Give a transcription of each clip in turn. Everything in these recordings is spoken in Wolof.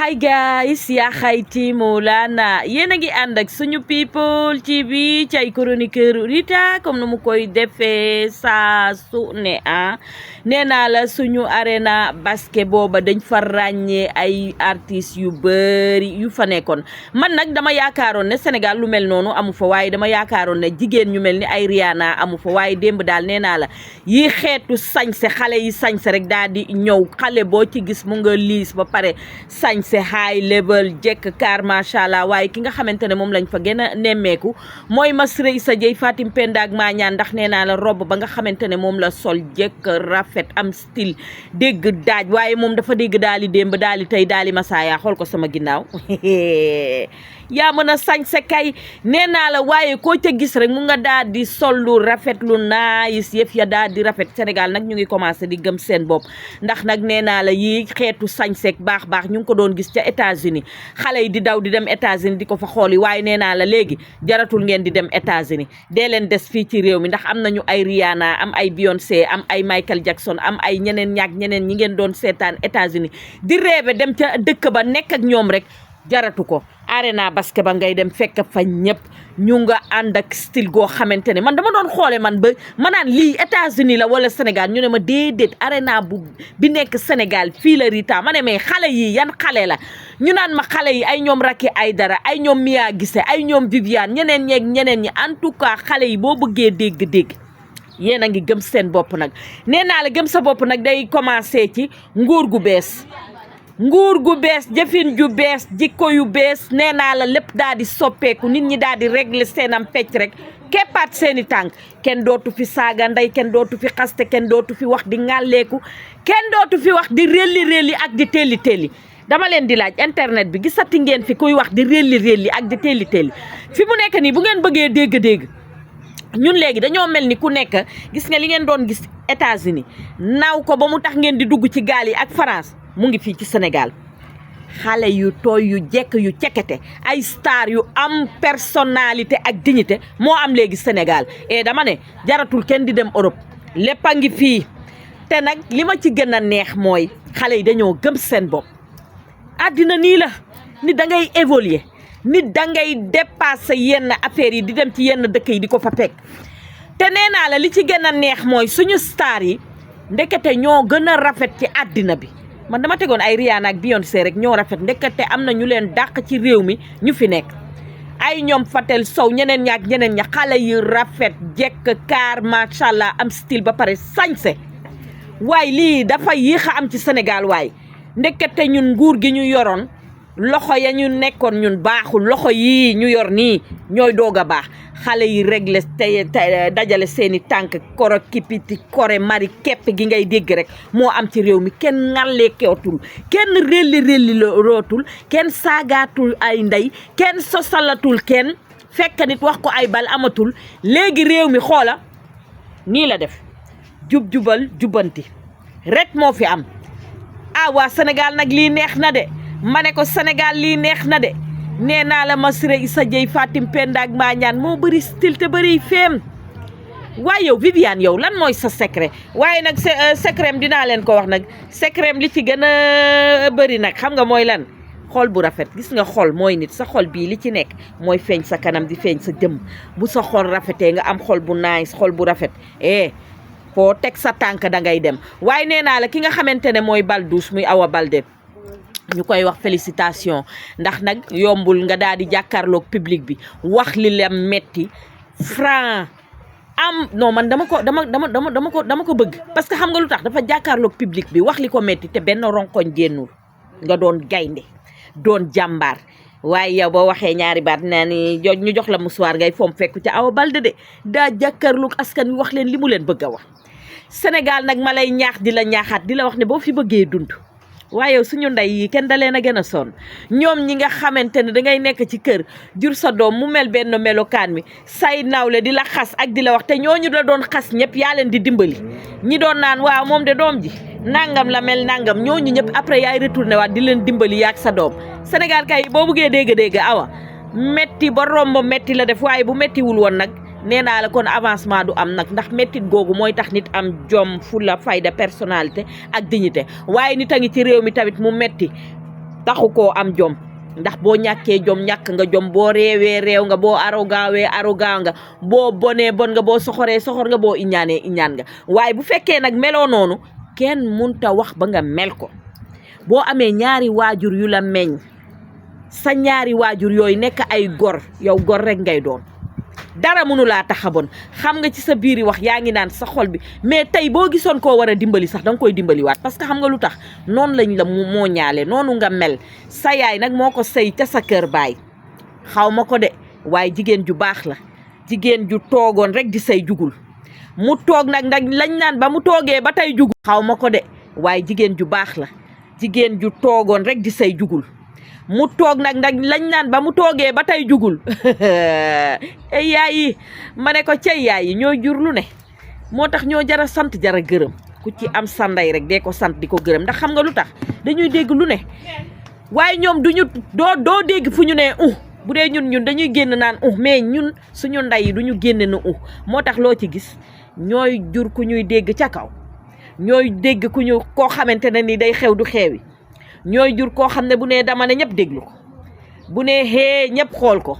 Hi guys, yaa xayti Mawlana yéen a ngi ànd ak suñu people TV ci ay chroniqueur Rita comme nu mu koy defee saa su ne nee naa la suñu arena basket booba dañ fa ràññee ay artistes yu bëri yu fa nekkoon man nag dama yaakaaroon ne Sénégal lu mel noonu amu fa waaye dama yaakaaroon ne jigéen ñu mel ni ay Rihanna amu fa waaye démb daal nee naa la yi xeetu sañse xale yi sañse rek daal di ñëw xale boo ci gis mu nga liis ba pare sañse high level jekk kaar macha allah waaye ki nga xamante ne moom lañ fa gën a nemmeeku mooy Masre Issa Dieye Fatim Penda ak Mañaan ndax nee naa la robe ba nga xamante ne moom la sol jekk rafet am style dégg daaj waaye moom dafa dégg daali démb daali tey daali masaaya xool ko sama ginnaaw yaa mën a sañse kay nee naa la waaye koo ca gis rek mu nga daal di sol lu rafet lu nice yëf ya daal di rafet Sénégal nag ñu ngi commencé di gëm seen bopp ndax nag nee naa la yi xeetu sañseek baax ñu ngi ko doon gis ca États-Unis xale yi di daw di dem États-Unis di ko fa xooli waaye nee naa la léegi jaratul ngeen di dem États-Unis dee leen des fii ci réew mi ndax am nañu ay Rihanna am ay Beyoncé am ay Michael Jackson am ay ñeneen ñi ngeen doon seetaan États-Unis di rêve dem ca dëkk ba nekk ak ñoom rek jaratu ko arena basket ba ngay dem fekk fa ñëpp ñu nga ànd ak style goo xamante ne man dama doon xoole man ba ma naan lii États-Unis la wala Sénégal ñu ne ma déedéet arena bi nekk Sénégal fii la Rita ma ne mais xale yi yan xale la ñu naan ma xale yi ay ñoom Racky Aïdara ay ñoom Mia Guissé ay ñoom Viviane ñeneen ñi en tout cas xale yi boo bëggee dégg yéen a ngi gëm seen bopp nag nee naa la gëm sa bopp nag day commencé ci nguur gu bees jëfin ju bees jikko yu bees nee naa la lépp daal di soppeeku nit ñi daal di régler seenam pecc rek keppaat seeni tànk kenn dootu fi saaga ndey kenn dootu fi xaste kenn dootu fi wax di ŋàlleeku kenn dootu fi wax di relli ak di telli dama leen di laaj internet bi gisati ngeen fi kuy wax di relli ak di telli fi mu nekk nii bu ngeen bëggee dégg ñun léegi dañoo mel ni ku nekk gis nga li ngeen doon gis États-Unis naaw ko ba mu tax ngeen di dugg ci gaal yi ak France mu ngi fii ci Sénégal xale yu tooy yu jekk yu cekete ay star yu am personnalité ak dignité moo am léegi Sénégal et dama ne jaratul kenn di dem Europe lépp a ngi fii te nag li ma ci gën a neex mooy xale yi dañoo gëm seen bopp àddina nii la ni da ngay évoluer nit da ngay dépasser yenn affaires yi di dem ci yenn dëkk yi di ko fa fekk te nee naa la li ci gën a neex mooy suñu star yi ndekete ñoo gën a rafet ci àddina bi man dama tegoon ay Rihanna ak Beyoncé rek ñoo rafet ndekete am na ñu leen dàq ci réew mi ñu fi nekk ay ñoom Fatel Sow ñeneen ña xale yu rafet jekk kaar macha allah am style ba pare sañse waaye lii dafa yéex a am ci Sénégal waaye ndekete ñun nguur gi ñu yoroon loxo ya ñu nekkoon ñun baaxul loxo yii ñu yor nii ñooy doog a baax xale yi réglé tey dajale seeni tànk koro kipiti kore mari kepp gi ngay dégg rek moo am ci réew mi kenn ŋàllee keetul kenn relli rootul kenn saagaatul ay ndey kenn sosalatul kenn fekk nit wax ko ay bal amatul léegi réew mi xoola nii la def jubal jubbanti rek moo fi am waa Sénégal nag lii neex na de ma ne ko Sénégal lii neex na de nee naa la Masre Issa Dieye Fatim Penda ak Mañaan moo bëri style te bëri feem waaye yow Viviane yow lan mooy sa secret waaye nag secret dinaa leen ko wax nag secret li ci gën a bëri nag xam nga mooy lan xol bu rafet gis nga xol mooy nit sa xol bii li ci nekk mooy feeñ sa kanam di feeñ sa jëm bu sa xol rafetee nga am xol bu nice xol bu rafet foo teg sa tànk da ngay dem waaye nee naa la ki nga xamante ne mooy Baldouce muy Awa Baldé ñu koy wax félicitation ndax nag yombul nga daal di jàkkaarloog public bi wax li la metti franc am non man dama ko bëgg parce que xam nga lu tax dafa jàkkaarloog public bi wax li ko metti te benn ronkoñ génnul nga doon gaynde doon jàmbaar waaye yow boo waxee ñaari baat naa ni ñu jox la musuwaar ngay foom fekku ca Awa Baldé de daa jàkkaarloog askan wi wax leen li mu leen bëgg a wax Sénégal nag ma lay ñaax di la ñaaxaat di la wax ne boo fi bëggee dund waaye suñu ndey yi kenn da leen a gën a sonn ñoom ñi nga xamante ne dangay nekk ci kër jur sa doom mu mel benn melokaan mi say nawle di la xas ak di la wax te ñooñu la doon xas ñëpp yaa leen di dimbali ñi doon naan waaw moom de doom ji nangam la mel nangam ñooñu ñëpp après yaay retourné waat di leen dimbali yaak sa doom Sénégal kay boo bëggee dégg awa metti ba romb metti la def waaye bu mettiwul woon nag nee naa la kon avancement du am nag ndax mettit googu mooy tax nit am jom fulla fayda personnalité ak dignité waaye nit a ngi ci réew mi tamit mu metti taxu koo am jom ndax boo ñàkkee jom ñàkk nga jom boo réewee réew nga boo arrogant nga boo bonee bon nga boo soxoree soxor nga boo iñaanee iñaan nga waaye bu fekkee nag meloo noonu kenn munta wax ba nga mel ko boo amee ñaari waajur yu la meññ sa ñaari waajur yooyu nekk ay gor yow gor rek ngay doon dara mënu laa tax a bon xam nga ci sa biir yi wax yaa ngi naan sa xol bi mais tey boo gisoon koo war a dimbali sax danga koy dimbaliwaat parce que xam nga lu tax noonu lañ la moo ñaale noonu nga mel sa yaay nag moo ko sëy ca sa kër baay xaw ma ko de waaye jigéen ju baax la jigéen ju toogoon rek di say jugul mu toog nag lañ naan ba mu toogee ba tey jugul xaw ma ko de waaye jigéen ju baax la jigéen ju toogoon rek di say jugul mu toog nag lañ naan ba mu toogee ba tey jugul ay yaay yi ma ne ko cay yaay yi ñoo jur lu ne moo tax ñoo jara sant jara gërëm ku ci am sanday rek dee ko sant di ko gërëm ndax xam nga lu tax dañuy dégg lu ne waaye ñoom doo dégg fu ñu ne bu dee ñun dañuy génn naan mais ñun suñu ndey yi duñu génn na moo tax loo ci gis ñooy jur ku ñuy dégg ca kaw ñooy dégg koo xamante ne ni day xew du xewi ñooy jur koo xam ne bu nee dama ne ñëpp déglu ko bu nee xee ñëpp xool ko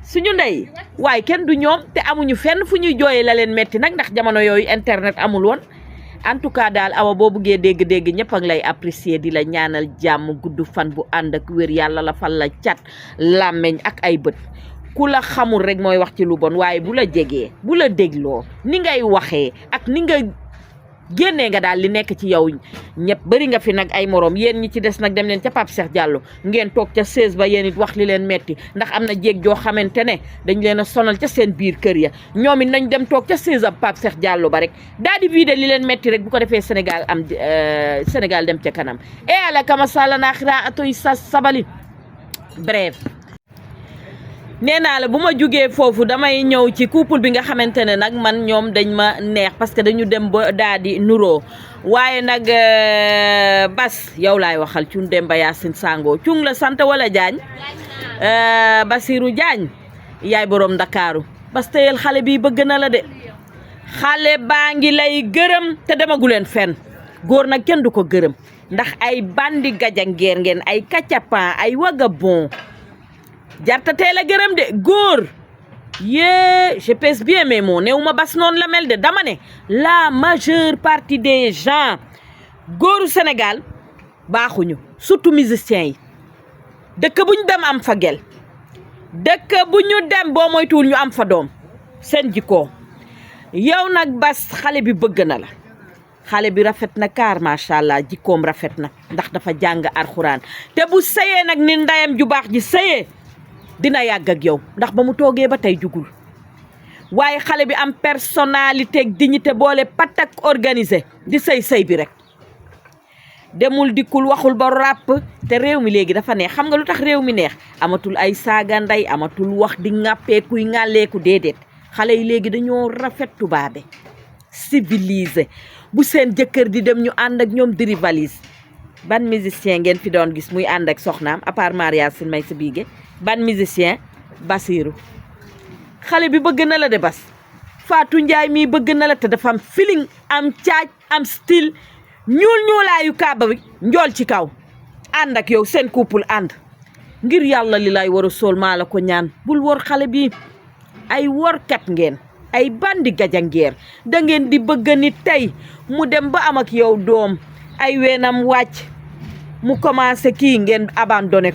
suñu ndey waaye kenn du ñoom te amuñu fenn fu ñuy jooyee la leen metti nag ndax jamono yooyu internet amul woon en tout cas daal awa boo buggee dégg-dégg ñëpp a ngi lay apprécier di la ñaanal jàmm gudd fan bu ànd ak wér yàlla la fal la cat làmmeñ ak ay bët ku la xamul rek mooy wax ci lu bon waaye bu la jegee bu la dégloo ni ngay waxee ak ni nga génnee nga daal li nekk ci yow ñëpp bëri nga fi nag ay morom yéen ñi ci des nag dem leen ca Pape Cheikh Diallo ngeen toog ca 16 ba yéen it wax li leen metti ndax am na jéeg joo xamante ne dañ leen a sonal ca seen biir kër ya ñoom it nañ dem toog ca 16 ab Pape Cheikh Diallo ba rek daal di vidé li leen metti rek bu ko defee Sénégal dem ca kanam e ala kama sala naaxira atoy sa sabali bref nee naa la bu ma jugee foofu damay ñëw ci couple bi nga xamante ne nag man ñoom dañ ma neex parce que dañu dem ba daal di nuroo waaye nag Bas yow laay waxal Cun Demba Yacine Sango cung la sant wala Jaañ Basiru Jaañ yaay boroom Ndakaaru Bas teyel xale bi bëgg na la de xale baa ngi lay gërëm te demaguleen fenn góor nag kenn du ko gërëm ndax ay bandi gajangeer ngeen ay kacapan ay vagabond jarta teel a gërëm de góor je pèse bien mes mots néew ma Bas noonu la mel de dama ne la majeure partie des gens góoru Sénégal baaxuñu surtout musiciens yi dëkk bu ñu dem am fa gel dëkk bu ñu dem boo moytuwul ñu am fa doom seen jikkoo yow nag Bas xale bi bëgg na la xale bi rafet na kaar macha allah jikkoom rafet na ndax dafa jàng alxuraan te bu sëyee nag ni ndayam ju baax ji sëyee dina yàgg ak yow ndax ba mu toogee ba tey jugul waaye xale bi am personnalité ak dignité boole patak organisé di sëy bi rek demul dikkul waxul ba ràpp te réew mi léegi dafa neex xam nga lu tax réew mi neex amatul ay saaga ndey amatul wax di ŋàppeekuy ŋàlleeku déedéet xale yi léegi dañoo rafet tubaabe civilisé bu seen jëkkër di dem ñu ànd ak ñoom di rivalise ban musicien ngeen fi doon gis muy ànd ak soxnaam à part Maria Sin may sa biige ban musicien Basiru xale bi bëgg na la de Bas Fatou Ndiaye mii bëgg na la te dafa am feeling am caaj am style ñuulaayu kaaba bi njool ci kaw ànd ak yow seen couple ànd ngir yàlla li lay war a sool maa la ko ñaan bul wor xale bi ay workat ngeen ay bandi gajangeer da ngeen di bëgg nit tey mu dem ba am ak yow doom ay weenam wàcc mu commencé kii ngeen abandonné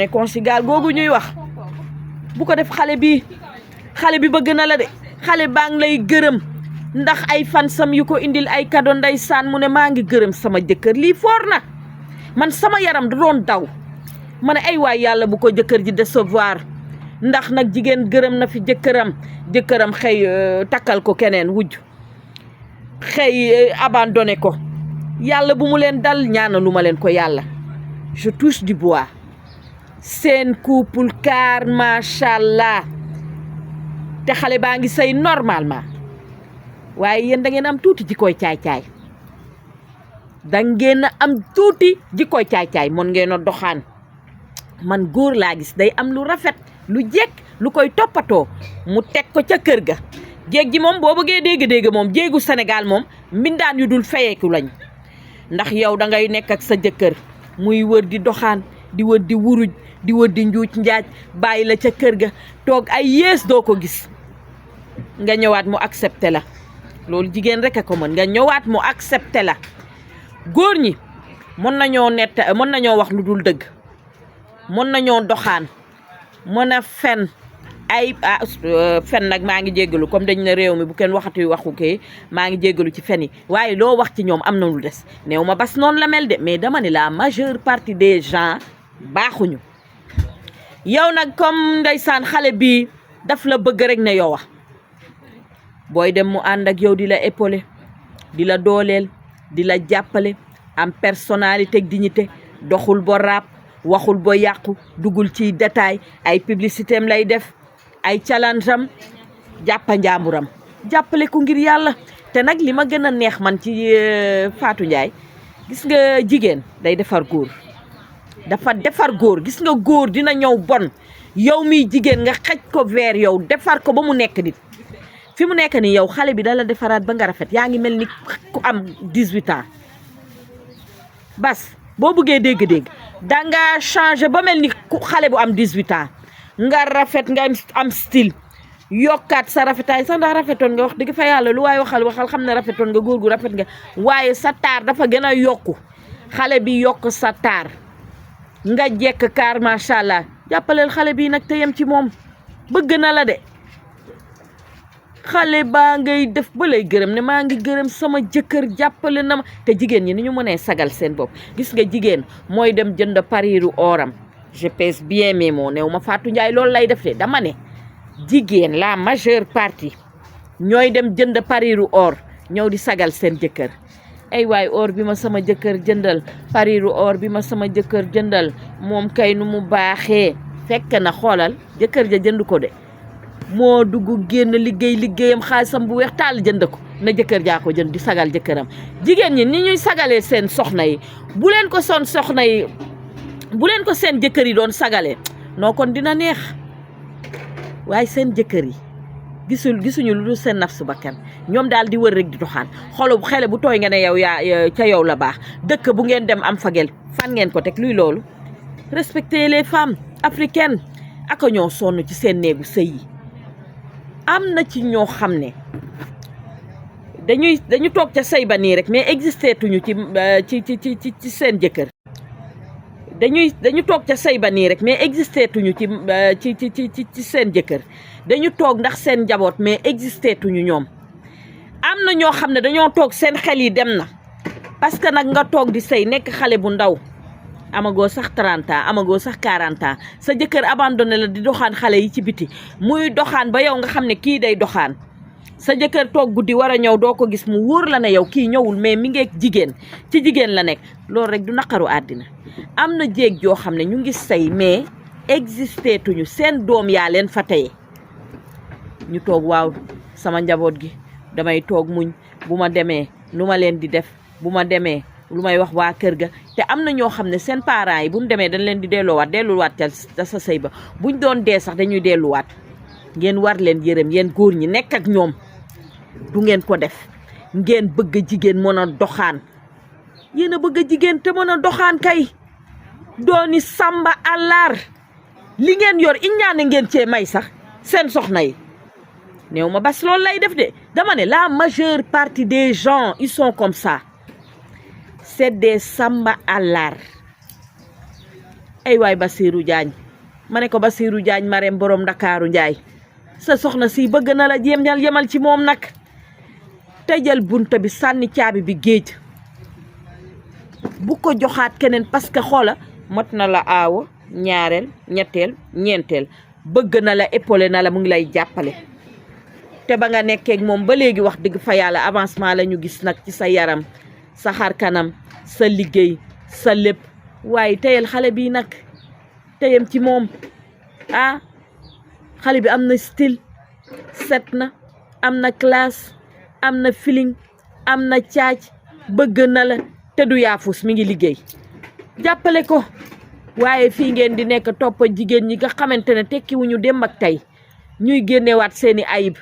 ko si gaal googu ñuy wax bu ko def xale bi bëgg na la de xale baa ngi lay gërëm ndax ay fansam yu ko indil ay kado ndeysaan mu ne maa ngi gërëm sama jëkkër lii foor na man sama yaram da doon daw ma ne ay waay yàlla bu ko jëkkër ji décevoir ndax nag jigéen gërëm na fi jëkkëram xëy takkal ko keneen wujj xëy abandonné ko yàlla bu mu leen dal ñaanalu ma leen ko yàlla je touche du bois seen couple car macha allah te xale baa ngi sëy normalement waaye yéen da ngeen am tuuti jikkoy caay-caay mon ngeen a doxaan man góor laa gis day am lu rafet lu jekk lu koy toppatoo mu teg ko ca kër ga jéeg ji moom boo bëggee dégg-dégg moom jéegu Sénégal moom mbindaan yu dul fayeeku lañ ndax yow da ngay nekk ak sa jëkkër muy wër di doxaan di wër di wuruj di wër di njuuj njaaj bàyyi la ca kër ga toog ay yées doo ko gis nga ñëwaat mu accepté la loolu jigéen rek a ko mën nga ñëwaat mu accepté la góor ñi mën nañoo wax lu dul dëgg mën nañoo doxaan mën a fen fen nag maa ngi jéggalu comme dañ ne réew mi bu kenn waxati waxu kii maa ngi jéggalu ci fen yi waaye loo wax ci ñoom am na lu des néew ma bas noonu la mel de mais dama ne la majeure partie des gens baaxuñu yow nag comme ndeysaan xale bi daf la bëgg rek ne yow booy dem mu ànd ak yow di la épauler di la dooleel di la jàppale am personnalité ak dignité doxul bo rap waxul bo yàqu dugul ci détail ay publicité am lay def ay challenge am jàppa njaamuram jàppale ko ngir yàlla te nag li ma gën a neex man ci Fatou Ndiaye gis nga jigéen day defar góor dafa defar góor gis nga góor dina ñëw bon yow miy jigéen nga xaj ko vers yow defar ko ba mu nekk nit fi mu nekk nii yow xale bi dala defaraat ba nga rafet yaa ngi mel ni ku am 18 ans bas boo bëggee dégg-dégg danga changé ba mel ni ku xale bu am 18 ans nga rafet nga am style yokkaat sa rafetaay sax ndax rafetoon nga wax dëgg fa yàlla lu waaye waxal xam ne rafetoon nga góor gu rafet nga waaye sa taar dafa gën a yokku xale bi yokk sa taar nga jekk kaar macha allah jàppaleel xale bi nag te yem ci moom bëgg na la de xale baa ngay def ba lay gërëm ne maa ngi gërëm sama jëkkër jàppale na ma te jigéen ñi ni ñu mënee sagal seen bopp gis nga jigéen mooy dem jënd pariru oram je pèse bien mes mots néew ma Fatou Ndiaye loolu lay def de dama ne jigéen la majeure partie ñooy dem jënd pariru or ñëw di sagal seen jëkkër ay waay or bi ma sama jëkkër jëndal pariru or bi ma sama jëkkër jëndal moom kay nu mu baaxee fekk na xoolal jëkkër ja jënd ko de moo dugg génn liggéeyam xaalisam bu weex taal jënd ko na jëkkër jaa ko jënd di sagal jëkkëram jigéen ñi ni ñuy sagalee seen soxna yi bu leen ko seen jëkkër yi doon sagalee noo kon dina neex waaye seen jëkkër yi gisuñu lu dul seen nafsu bakkan ñoom daal di wër rek di doxaan xele bu tooy nga ne yow yaa ca yow la baax dëkk bu ngeen dem am fagel fan ngeen ko teg luy loolu respecter les femmes africaines aka ñoo sonn ci seen néegu sëy yi am na ci ñoo xam ne dañu toog ca sëy ba nii rek mais existé tuñu ci seen jëkkër dañu toog ca sëy ba nii rek mais existé tuñu ci seen jëkkër dañu toog ndax seen njaboot mais existé tuñu ñoom am na ñoo xam ne dañoo toog seen xel yi dem na parce que nag nga toog di sëy nekk xale bu ndaw amagoo sax 30 ans amagoo sax 40 ans sa jëkkër abandonné la di doxaan xale yi ci biti muy doxaan ba yow nga xam ne kii day doxaan sa jëkkër toog guddi war a ñëw doo ko gis mu wóor la ne yow kii ñëwul mais mi ngeeg jigéen ci jigéen la nekk loolu rek du naqaru àddina am na jéeg joo xam ne ñu ngi sëy mais existé tuñu seen doom yaa leen fa teye ñu toog waaw sama njaboot gi damay toog muñ bu ma demee nu ma leen di def bu ma demee lu may wax waa kër ga te am na ñoo xam ne seen parents yi buñ demee dañ leen di delluwaat ca sa sëy ba buñ doon dee sax dañuy delluwaat ngeen war leen yërëm yéen góor ñi nekk ak ñoom du ngeen ko def ngeen bëgg jigéen mën a doxaan yéen a bëgg jigéen te mën a doxaan kay dooni samba àllar li ngeen yor iññaane ngeen cee may sax seen soxna yi néew ma bas loolu lay def de dama ne la majeure partie des gens ils sont comme ça c'est des samba àllar ay waay Basirou Diagne ma ne ko Basirou Diagne Marème borom Ndakaaru Njaay sa soxna si bëgg na la yemal ci moom nag tëjal bunta bi sànni caabi bi géej bu ko joxaat keneen parce que xoola mot na la aawa ñaareel ñetteel ñeenteel bëgg na la épaulé na la mu ngi lay jàppale te ba nga nekkeeg moom ba léegi wax dëgg fa yàlla avancement la ñu gis nag ci sa yaram sa xar kanam sa liggéey sa lépp waaye teyal xale bi nag teyam ci moom xale bi am na style set na am na classe am na feeling am na caaj bëgg na la te du yaafus mi ngi liggéey jàppale ko waaye fii ngeen di nekk topp jigéen ñi nga xamante ne tekkiwuñu dem ak tey ñuy génnewaat seeni ayib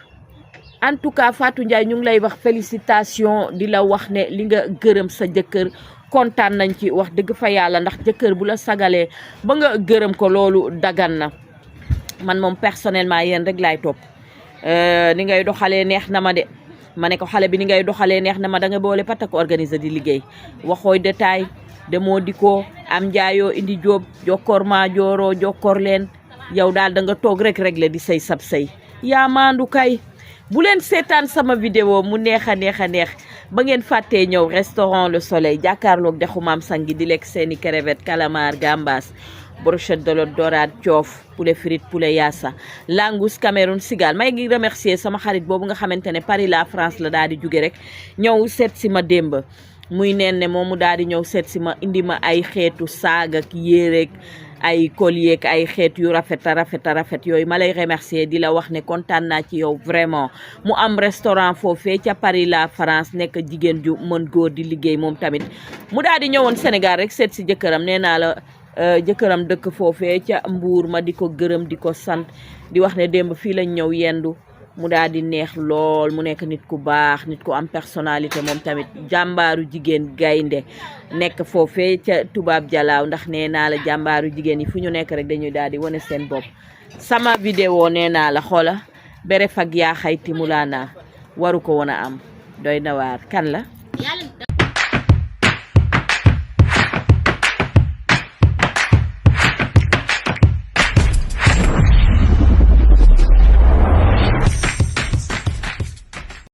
en tout cas Fatou Ndiaye ñu ngi lay wax félicitation di la wax ne li nga gërëm sa jëkkër kontaan nañ ci wax dëgg fa yàlla ndax jëkkër bu la sagalee ba nga gërëm ko loolu dagan na man moom personnellement yéen rek laay topp ni ngay doxalee neex na ma de ma ne ko xale bi ni ngay doxalee neex na ma da nga boole patak organiser di liggéey waxooy détail demoo di ko am njaayoo indi jóob jokkoor maa jooroo jokkoor leen yow daal da nga toog rek la di say sab say yaa maandu kay bu leen seetaan sama vidéo mu neex a neex ba ngeen fàttee ñëw restaurant Le Soleil jàkkaarloog dexu maam sangi di lekk seeni crevette calamar gambas brochette de l'eau dorade coof poulet frite poulet yassa langous Cameroun Sigal may ngi remercier sama xarit boobu nga xamante ne Paris la France la daal di jóge rek ñëw seet si ma démb muy neen ne moom mu daal di ñëw seet si ma indi ma ay xeetu saag ak yéreek ay collier ak ay xeet yu rafet yooyu ma lay remercier di la wax ne kontaan naa ci yow vraiment mu am restaurant foofee ca Paris la France nekk jigéen ju mën góor di liggéey moom tamit mu daal di ñëwoon Sénégal rek seet si jëkkëram nee naa la jëkkëram dëkk foofee ca Mbuur ma di ko gërëm di ko sant di wax ne démb fii lañ ñëw yendu mu daal di neex lool mu nekk nit ku baax nit ku am personnalité moom tamit jàmbaaru jigéen gaynde nekk foofee ca tubaab jalaaw ndax nee naa la jàmbaaru jigéen yi fu ñu nekk rek dañuy daal di wane seen bopp sama vidéo nee naa la xoola bere fag yaa xayti mulaana waru ko woon a am doy na waar kan la